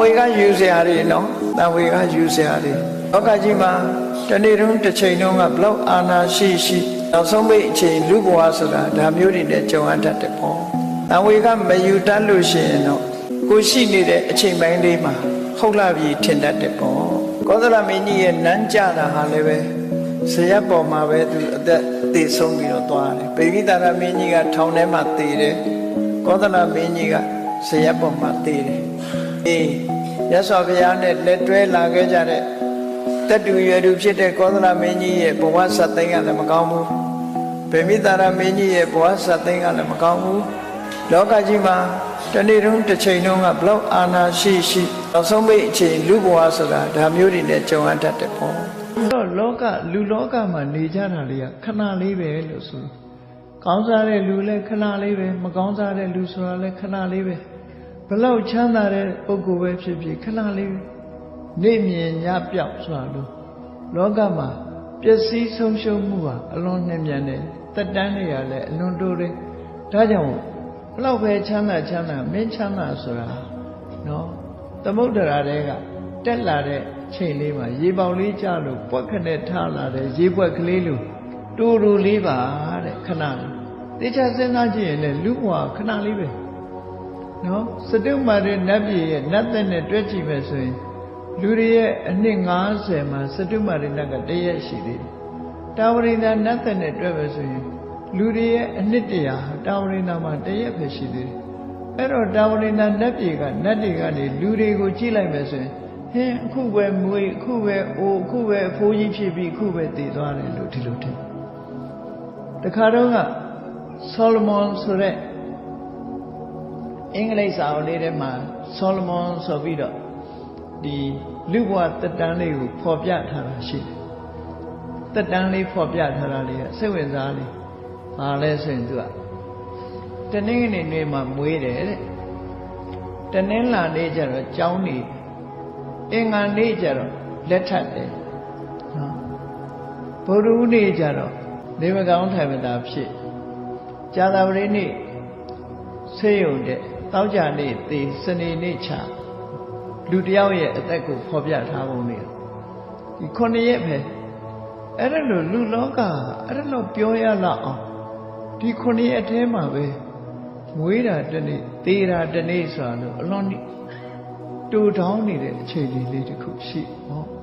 ဝေကယူเสียရတယ်နော်တန်ဝေကယူเสียရတယ်လောကကြီးမှာတနေ့တုန်းတစ်ချိန်တုန်းကဘလောက်အာနာရှိနောက်ဆုံးပိတ်အချိန်လူဘဝဆိုတာဒါမျိုးတွေနဲ့ကြုံရတတ်တယ်ပေါ့တန်ဝေကမယူတတ်လို့ရှိရင်တော့ကိုရှိနေတဲ့အချိန်ပိုင်းလေးမှာဟုတ်လာပြီထင်တတ်တယ်ပေါ့ကောသလမင်းကြီးရဲ့နန်းကြတာဟာလည်းပဲဇရပ်ပေါ်မှာပဲသူအသက်သေဆုံးပြီးတော့သွားတယ်ပေကိတာရမင်းကြီးကထောင်ထဲမှာသေတယ်ကောသလမင်းကြီးကဇရပ်ပေါ်မှာသေတယ်ရသော်ဘုရားနဲ့လက်တွဲလာခဲ့ကြတဲ့တတူရွယ်သူဖြစ်တဲ့ကောသလမင်းကြီးရဲ့ဘဝဆက်သိမ်းကလည်းမကောင်းဘူးပေမိတာရမင်းကြီးရဲ့ဘဝဆက်သိမ်းကလည်းမကောင်းဘူးလောကကြီးမှာတနေ့တုန်းတစ်ချိန်တုန်းကဘလောက်အာနာရှိနောက်ဆုံးပိတ်အချိန်လူဘဝဆိုတာဒါမျိုးတွေနဲ့ကြုံရတတ်တယ်ပေါ့တော့လူလောကမှာနေကြတာလေးကခဏလေးပဲလို့ဆိုကောင်းစားတဲ့လူလည်းခဏလေးပဲမကောင်းစားတဲ့လူဆိုတာလည်းခဏလေးပဲဘလောက်ချမ်းသာတဲ့ပုဂ္ဂိုလ်ပဲဖြစ်ဖြစ်ခဏလေးနေမြင်ညပြောက်ဆိုတာလို့လောကမှာပျက်စီးဆုံးရှုံးမှုဟာအလွန်နှဲ့မြန်တယ်တက်တန်းတွေကလည်းအလွန်တိုးတယ်ဒါကြောင့်ဘလောက်ပဲချမ်းသာမင်းချမ်းသာဆိုတာနော်သမုဒ္ဒရာတွေကတက်လာတဲ့ချိန်လေးမှာရေပေါင်လေးကျလို့ပွက်ခနဲ့ထားလာတဲ့ရေပွက်ကလေးလိုတူတူလေးပါတဲ့ခဏလေးတေချာစဉ်းစားကြည့်ရင်လည်းလူဘဝခဏလေးပဲနော်စတုမာရနတ်ပြည်ရဲ့နတ်သက်နဲ့တွဲကြည့်မယ်ဆိုရင်လူတွေရဲ့အနှစ်90မှာစတုမာရနတ်ကတရက်ရှိသေးတယ်တာဝရိန္ဒာနတ်သက်နဲ့တွဲမယ်ဆိုရင်လူတွေရဲ့အနှစ်100တာဝရိန္ဒာမှာတရက်ပဲရှိသေးတယ်အဲ့တော့တာဝရိန္ဒာနတ်ပြည်ကနတ်တွေကနေလူတွေကိုကြည့်လိုက်မယ်ဆိုရင်ဟင်းအခုပဲမွေးအခုပဲအိုးအခုပဲအဖိုးကြီးဖြစ်ပြီးအခုပဲတည်သွားတယ်လို့ဒီလိုထင်တခါတော့ကဆောလမွန်ဆိုတဲ့အင်္ဂလိပ်စာအုပ်လေးထဲမှာဆောလမွန်ဆိုပြီးတော့ဒီလူဘဝတက်တန်းလေးကိုဖော်ပြထားတာရှိတယ်တက်တန်းလေးဖော်ပြထားတာလေးကစိတ်ဝင်စားလေးဘာလဲဆိုရင်သူကတနင်္ဂနွေနေ့မှာမွေးတယ်တဲ့တနင်္လာနေ့ကျတော့ကျောင်းနေအင်္ဂါနေ့ကျတော့လက်ထပ်တယ်နော်ဗုဒ္ဓဟူးနေ့ကျတော့နေမကောင်းထိုင်မသာဖြစ်ကြာသပတေးနေ့ဆေးရုံတဲ့တောက်ကြနေ့သေစနေနေ့ချလူတယောက်ရဲ့အသက်ကိုဖော်ပြထားပုံလေးဒီ9ရက်ပဲအဲ့ဒါလို့လူလောကအဲ့ဒါလို့ပြောရလောက်အောင်ဒီ9ရက်ထဲမှာပဲမွေးတာတစ်နေ့သေတာတစ်နေ့ဆိုတာလို့အလွန်တူထောင်းနေတဲ့အခြေအနေလေးတစ်ခုရှိဟော